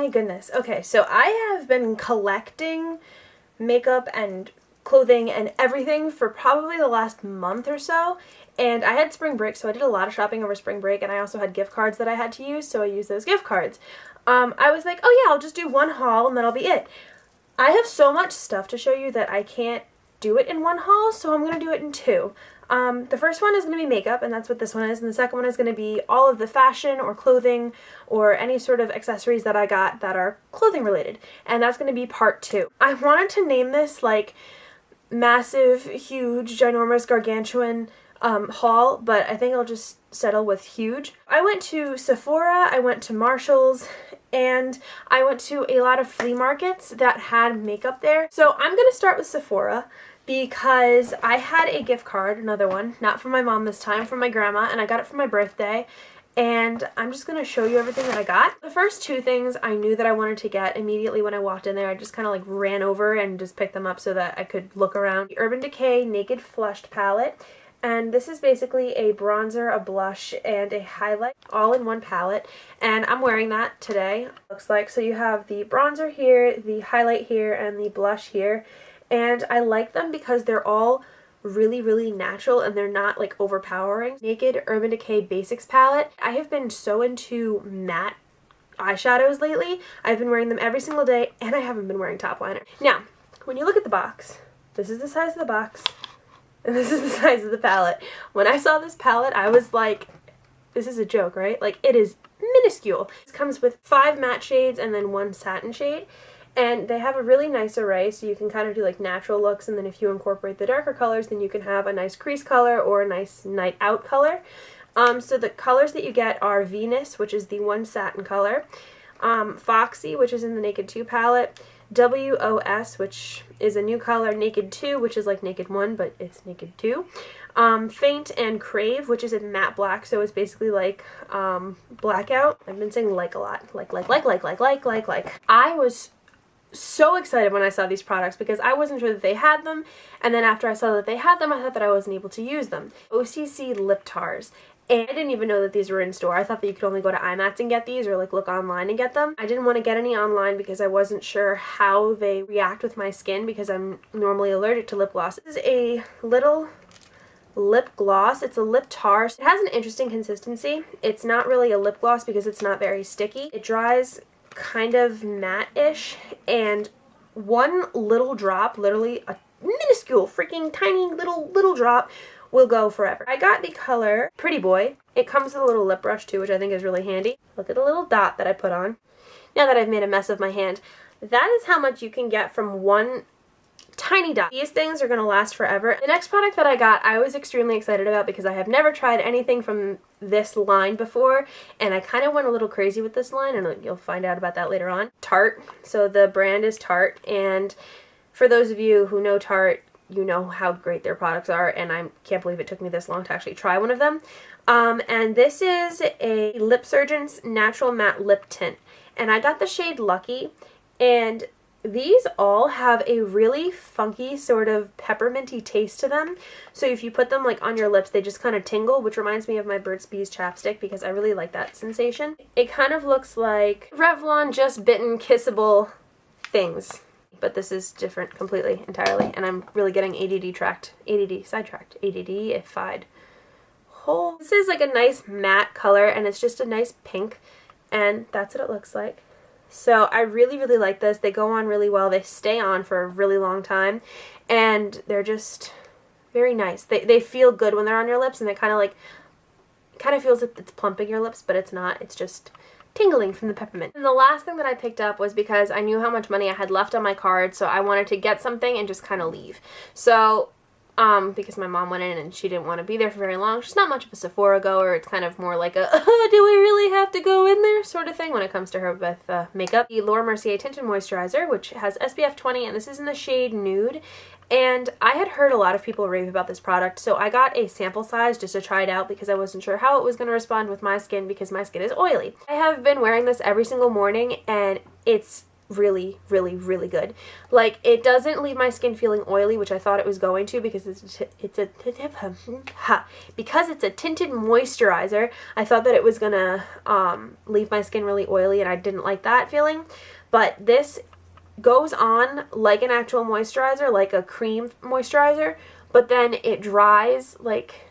my goodness. Okay, so I have been collecting makeup and clothing and everything for probably the last month or so. And I had spring break, so I did a lot of shopping over spring break, and I also had gift cards that I had to use, so I used those gift cards. I was like, oh yeah, I'll just do one haul and that'll be it. I have so much stuff to show you that I can't do it in one haul, so I'm going to do it in two. The first one is going to be makeup, and that's what this one is, and the second one is going to be all of the fashion or clothing or any sort of accessories that I got that are clothing related, and that's going to be part two. I wanted to name this like massive, huge, ginormous, gargantuan haul, but I think I'll just settle with huge. I went to Sephora, I went to Marshall's, and I went to a lot of flea markets that had makeup there. So I'm going to start with Sephora because I had a gift card, another one, not from my mom this time, from my grandma, and I got it for my birthday. And I'm just going to show you everything that I got. The first two things I knew that I wanted to get immediately when I walked in there. I just kind of like ran over and just picked them up so that I could look around. The Urban Decay Naked Flushed palette. And this is basically a bronzer, a blush, and a highlight all in one palette. And I'm wearing that today. Looks like, so you have the bronzer here, the highlight here, and the blush here. And I like them because they're all really, really natural and they're not like overpowering. Naked Urban Decay Basics palette. I have been so into matte eyeshadows lately. I've been wearing them every single day, and I haven't been wearing top liner. Now, when you look at the box, this is the size of the box. And this is the size of the palette. When I saw this palette, I was like, this is a joke, right? Like, it is minuscule. It comes with 5 matte shades and then 1 satin shade. And they have a really nice array, so you can kind of do like natural looks, and then if you incorporate the darker colors, then you can have a nice crease color or a nice night out color. So the colors that you get are Venus, which is the 1 satin color, Foxy, which is in the Naked 2 palette, WOS, which is a new color, Naked 2, which is like Naked 1, but it's Naked 2, Faint, and Crave, which is in matte black, so it's basically like blackout. I've been saying like a lot. Like. I was so excited when I saw these products because I wasn't sure that they had them, and then after I saw that they had them, I thought that I wasn't able to use them. OCC Lip Tars. And I didn't even know that these were in store. I thought that you could only go to IMATS and get these, or like look online and get them. I didn't want to get any online because I wasn't sure how they react with my skin because I'm normally allergic to lip gloss. This is a little lip gloss. It's a lip tar. It has an interesting consistency. It's not really a lip gloss because it's not very sticky. It dries kind of matte-ish, and one little drop, literally a minuscule, freaking tiny little drop, will go forever. I got the color Pretty Boy. It comes with a little lip brush too, which I think is really handy. Look at the little dot that I put on. Now that I've made a mess of my hand, that is how much you can get from one tiny dot. These things are going to last forever. The next product that I got, I was extremely excited about because I have never tried anything from this line before, and I kind of went a little crazy with this line, and you'll find out about that later on. Tarte. So the brand is Tarte, and for those of you who know Tarte, you know how great their products are, and I can't believe it took me this long to actually try one of them. And this is a Lip Surgeon's Natural Matte Lip Tint, and I got the shade Lucky, and these all have a really funky sort of pepperminty taste to them. So if you put them like on your lips, they just kind of tingle, which reminds me of my Burt's Bees chapstick because I really like that sensation. It kind of looks like Revlon Just Bitten Kissable things. But this is different completely, entirely, and I'm really getting sidetracked, ADD-ified. Oh, this is like a nice matte color, and it's just a nice pink, and that's what it looks like. So I really, really like this. They go on really well. They stay on for a really long time, and they're just very nice. They feel good when they're on your lips, and they kind of feels like it's plumping your lips, but it's not. It's just tingling from the peppermint. And the last thing that I picked up was because I knew how much money I had left on my card, so I wanted to get something and just kind of leave. So, because my mom went in and she didn't want to be there for very long. She's not much of a Sephora goer. It's kind of more like a, do we really have to go in there sort of thing when it comes to her with makeup. The Laura Mercier Tinted Moisturizer, which has SPF 20, and this is in the shade Nude. And I had heard a lot of people rave about this product, so I got a sample size just to try it out because I wasn't sure how it was going to respond with my skin because my skin is oily. I have been wearing this every single morning, and it's really, really, really good. Like, it doesn't leave my skin feeling oily, which I thought it was going to because it's a tinted moisturizer. I thought that it was gonna leave my skin really oily, and I didn't like that feeling. But this goes on like an actual moisturizer, like a cream moisturizer, but then it dries like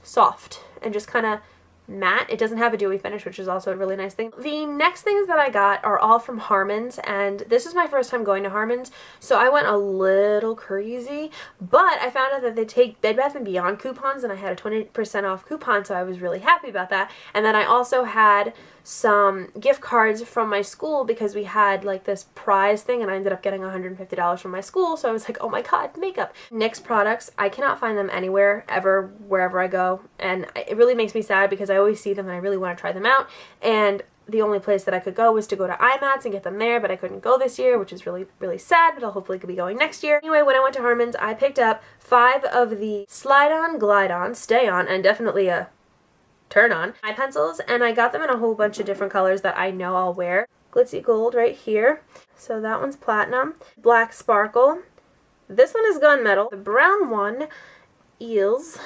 soft and just kind of matte. It doesn't have a dewy finish, which is also a really nice thing. The next things that I got are all from Harmon's, and this is my first time going to Harmon's, so I went a little crazy, but I found out that they take Bed Bath & Beyond coupons, and I had a 20% off coupon, so I was really happy about that. And then I also had some gift cards from my school because we had like this prize thing, and I ended up getting $150 from my school, so I was like, oh my god, makeup. NYX products, I cannot find them anywhere, ever, wherever I go, and it really makes me sad because I always see them and I really want to try them out, and the only place that I could go was to go to IMATS and get them there, but I couldn't go this year, which is really, really sad, but I'll hopefully be going next year. Anyway, when I went to Harmon's, I picked up 5 of the Slide On, Glide On, Stay On, and definitely a Turn On eye pencils, and I got them in a whole bunch of different colors that I know I'll wear. Glitzy Gold right here. So that one's Platinum. Black Sparkle. This one is Gunmetal. The brown one is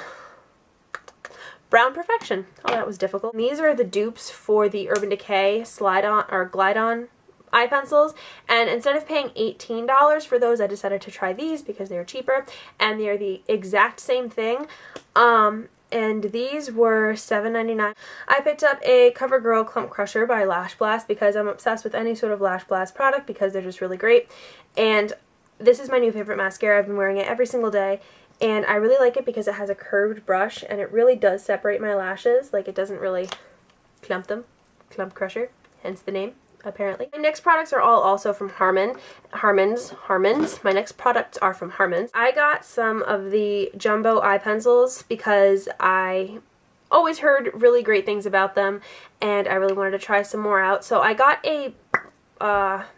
Brown Perfection. Oh, that was difficult. These are the dupes for the Urban Decay Slide On or Glide On eye pencils, and instead of paying $18 for those, I decided to try these because they're cheaper, and they are the exact same thing. And these were $7.99. I picked up a CoverGirl Clump Crusher by Lash Blast because I'm obsessed with any sort of Lash Blast product because they're just really great. And this is my new favorite mascara. I've been wearing it every single day, and I really like it because it has a curved brush and it really does separate my lashes. Like, it doesn't really clump them. Clump Crusher, hence the name, apparently. My next products are all also from Harmon's. My next products are from Harmon's. I got some of the jumbo eye pencils because I always heard really great things about them, and I really wanted to try some more out. So I got a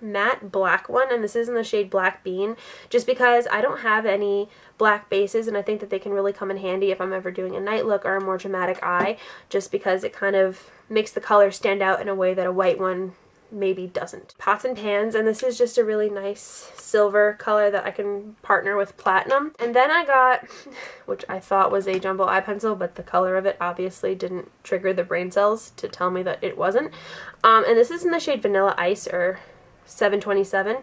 matte black one, and this is in the shade Black Bean, just because I don't have any black bases, and I think that they can really come in handy if I'm ever doing a night look or a more dramatic eye, just because it kind of makes the color stand out in a way that a white one maybe doesn't. Pots and Pans, and this is just a really nice silver color that I can partner with Platinum. And then I got, which I thought was a jumbo eye pencil, but the color of it obviously didn't trigger the brain cells to tell me that it wasn't. And this is in the shade Vanilla Ice, or 727,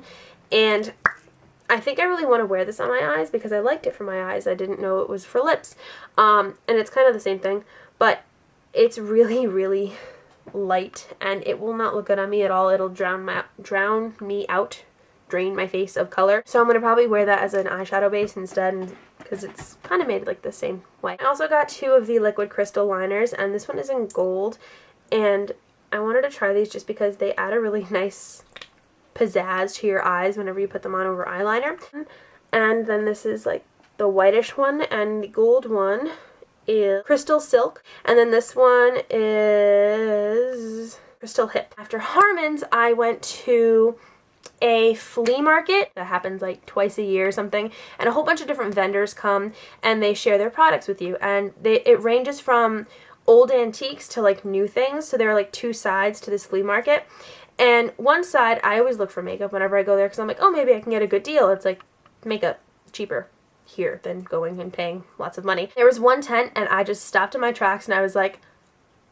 and I think I really want to wear this on my eyes because I liked it for my eyes. I didn't know it was for lips. And it's kind of the same thing, but it's really, really light, and it will not look good on me at all. It'll drain my face of color. So I'm going to probably wear that as an eyeshadow base instead, because it's kind of made like the same way. I also got 2 of the liquid crystal liners, and this one is in gold, and I wanted to try these just because they add a really nice pizzazz to your eyes whenever you put them on over eyeliner. And then this is like the whitish one, and the gold one is Crystal Silk, and then this one is Crystal Hip. After Harmon's, I went to a flea market that happens like twice a year or something, and a whole bunch of different vendors come and they share their products with you, and it ranges from old antiques to like new things. So there are like 2 sides to this flea market, and one side, I always look for makeup whenever I go there because I'm like, oh, maybe I can get a good deal. It's like makeup cheaper here than going and paying lots of money. There was one tent, and I just stopped in my tracks, and I was like,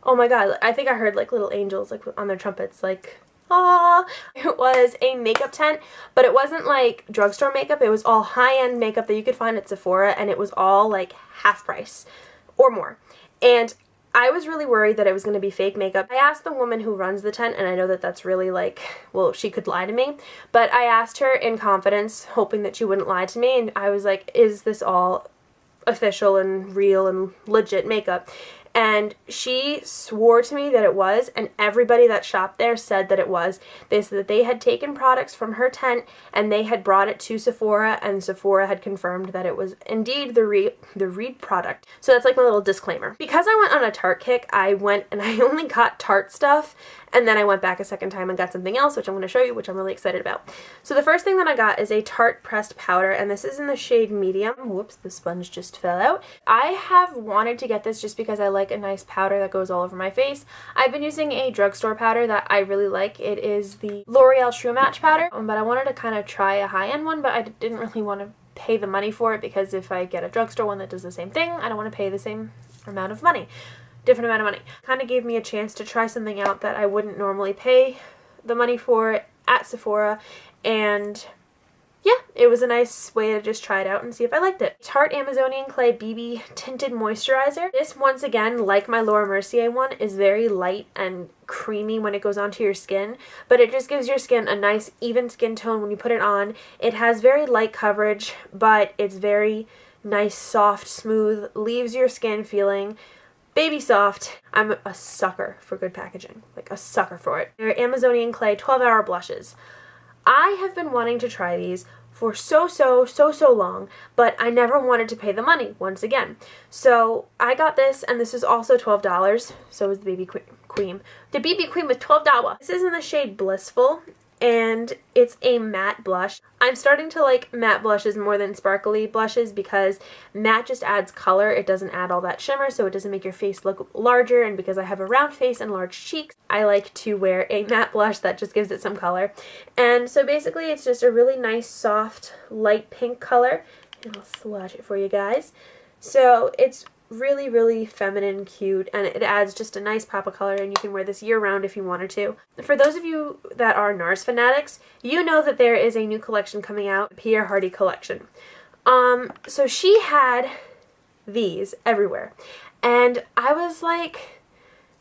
oh my god, I think I heard like little angels like on their trumpets, like, ah. It was a makeup tent, but it wasn't like drugstore makeup. It was all high-end makeup that you could find at Sephora, and it was all like half price or more. And I was really worried that it was going to be fake makeup. I asked the woman who runs the tent, and I know that that's really like, well, she could lie to me, but I asked her in confidence, hoping that she wouldn't lie to me, and I was like, is this all official and real and legit makeup? And she swore to me that it was, and everybody that shopped there said that it was. They said that they had taken products from her tent and they had brought it to Sephora, and Sephora had confirmed that it was indeed the Reed product. So that's like my little disclaimer. Because I went on a Tarte kick, I went and I only got Tarte stuff, and then I went back a second time and got something else, which I'm going to show you, which I'm really excited about. So the first thing that I got is a Tarte pressed powder, and this is in the shade medium. Whoops, the sponge just fell out. I have wanted to get this just because I like a nice powder that goes all over my face. I've been using a drugstore powder that I really like. It is the L'Oreal True Match powder, but I wanted to kind of try a high-end one, but I didn't really want to pay the money for it, because if I get a drugstore one that does the same thing, I don't want to pay the same amount of money. Different amount of money. Kind of gave me a chance to try something out that I wouldn't normally pay the money for at Sephora, and yeah, it was a nice way to just try it out and see if I liked it. Tarte Amazonian Clay BB Tinted Moisturizer. This, once again, like my Laura Mercier one, is very light and creamy when it goes onto your skin, but it just gives your skin a nice even skin tone when you put it on. It has very light coverage, but it's very nice, soft, smooth, leaves your skin feeling baby soft. I'm a sucker for good packaging, like a sucker for it. They're Amazonian Clay 12-hour blushes. I have been wanting to try these for so long, but I never wanted to pay the money once again. So I got this, and this is also $12. So is the BB Cream. The BB Cream was $12. This is in the shade Blissful, and it's a matte blush. I'm starting to like matte blushes more than sparkly blushes because matte just adds color. It doesn't add all that shimmer, so it doesn't make your face look larger, and because I have a round face and large cheeks, I like to wear a matte blush that just gives it some color. And so basically it's just a really nice, soft, light pink color, and I'll swatch it for you guys. So it's really feminine, cute, and it adds just a nice pop of color, and you can wear this year-round if you wanted to. For those of you that are NARS fanatics, you know that there is a new collection coming out, the Pierre Hardy collection. So she had these everywhere, and I was like,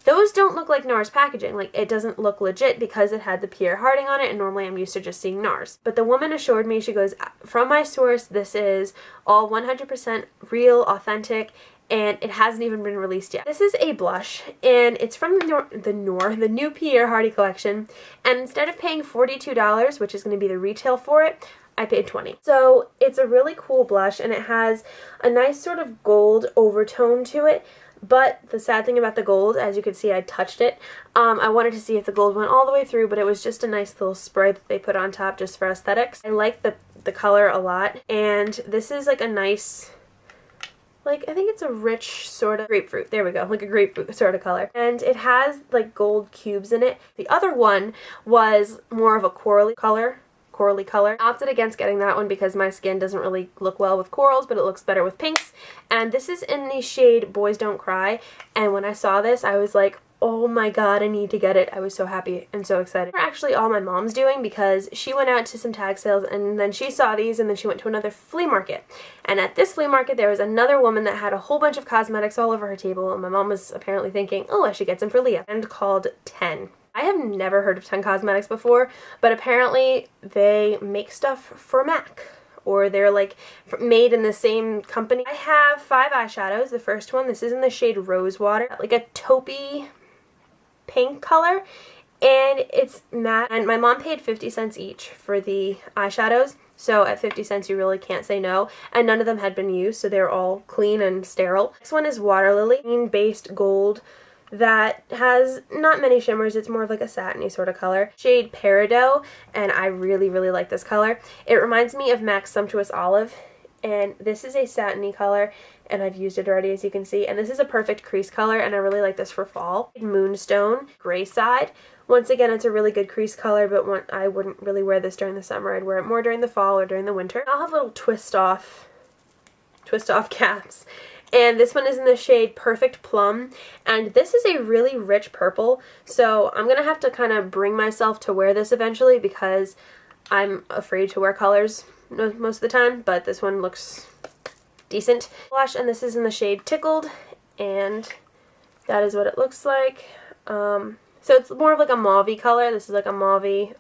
those don't look like NARS packaging. Like, it doesn't look legit because it had the Pierre Harding on it, and normally I'm used to just seeing NARS. But the woman assured me, she goes, from my source, this is all 100% real, authentic, and it hasn't even been released yet. This is a blush, and it's from the new Pierre Hardy collection, and instead of paying $42, which is going to be the retail for it, I paid $20. So it's a really cool blush, and it has a nice sort of gold overtone to it, but the sad thing about the gold, as you can see, I touched it. I wanted to see if the gold went all the way through, but it was just a nice little spray that they put on top just for aesthetics. I like the color a lot, and this is like a nice, like, I think it's a rich sort of grapefruit. There we go, like a grapefruit sort of color. And it has like gold cubes in it. The other one was more of a corally color. I opted against getting that one because my skin doesn't really look well with corals, but it looks better with pinks. And this is in the shade Boys Don't Cry. And when I saw this, I was like, oh my god, I need to get it. I was so happy and so excited. Actually, all my mom's doing, because she went out to some tag sales, and then she saw these, and then she went to another flea market. And at this flea market, there was another woman that had a whole bunch of cosmetics all over her table, and my mom was apparently thinking, oh, I should get some for Leah, and called 10. I have never heard of 10 Cosmetics before, but apparently they make stuff for MAC, or they're like made in the same company. I have 5 eyeshadows. The first one, this is in the shade Rosewater, like a taupey pink color, and it's matte, and my mom paid 50 cents each for the eyeshadows, so at 50 cents you really can't say no, and none of them had been used, so they're all clean and sterile. Next one is Water Lily, green-based gold that has not many shimmers. It's more of like a satiny sort of color. Shade Peridot, and I really like this color. It reminds me of MAC's Sumptuous Olive, and this is a satiny color, and I've used it already, as you can see, and this is a perfect crease color, and I really like this for fall. Moonstone, Gray Side. Once again, it's a really good crease color, but I wouldn't really wear this during the summer. I'd wear it more during the fall or during the winter. I'll have little twist off caps. And this one is in the shade Perfect Plum, and this is a really rich purple, so I'm going to have to kind of bring myself to wear this eventually because I'm afraid to wear colors most of the time, but this one looks decent. Blush, and this is in the shade Tickled, and that is what it looks like. So it's more of like a mauve-y color. This is like a mauve-y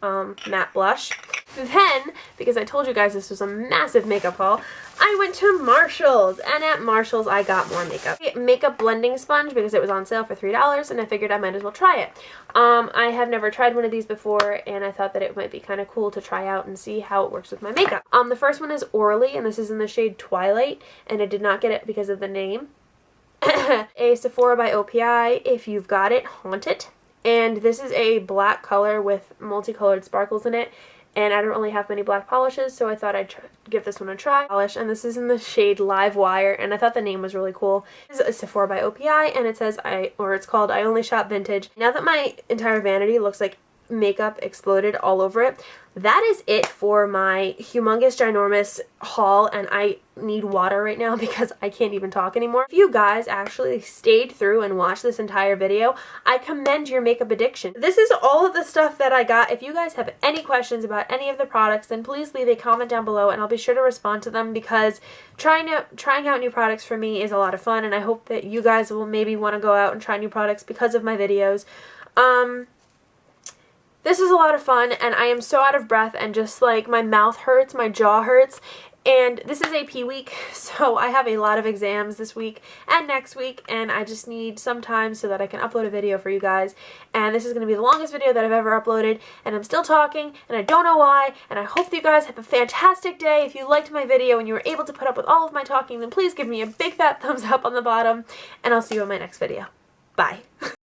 matte blush. Then, because I told you guys this was a massive makeup haul, I went to Marshall's, and at Marshall's I got more makeup. Makeup blending sponge because it was on sale for $3, and I figured I might as well try it. I have never tried one of these before, and I thought that it might be kind of cool to try out and see how it works with my makeup. The first one is Orly, and this is in the shade Twilight, and I did not get it because of the name. A Sephora by OPI, If You've Got It, Haunt It. And this is a black color with multicolored sparkles in it. And I don't really have many black polishes, so I thought I'd give this one a try. Polish, and this is in the shade Live Wire, and I thought the name was really cool. This is a Sephora by OPI, and it says, it's called I Only Shop Vintage. Now that my entire vanity looks like makeup exploded all over it, that is it for my humongous ginormous haul, and I need water right now because I can't even talk anymore. If you guys actually stayed through and watched this entire video, I commend your makeup addiction. This is all of the stuff that I got. If you guys have any questions about any of the products, then please leave a comment down below and I'll be sure to respond to them, because trying out new products for me is a lot of fun, and I hope that you guys will maybe want to go out and try new products because of my videos. This is a lot of fun, and I am so out of breath, and just like my mouth hurts, my jaw hurts, and this is AP week, so I have a lot of exams this week and next week, and I just need some time so that I can upload a video for you guys. And this is going to be the longest video that I've ever uploaded, and I'm still talking, and I don't know why, and I hope that you guys have a fantastic day. If you liked my video and you were able to put up with all of my talking, then please give me a big fat thumbs up on the bottom, and I'll see you in my next video. Bye.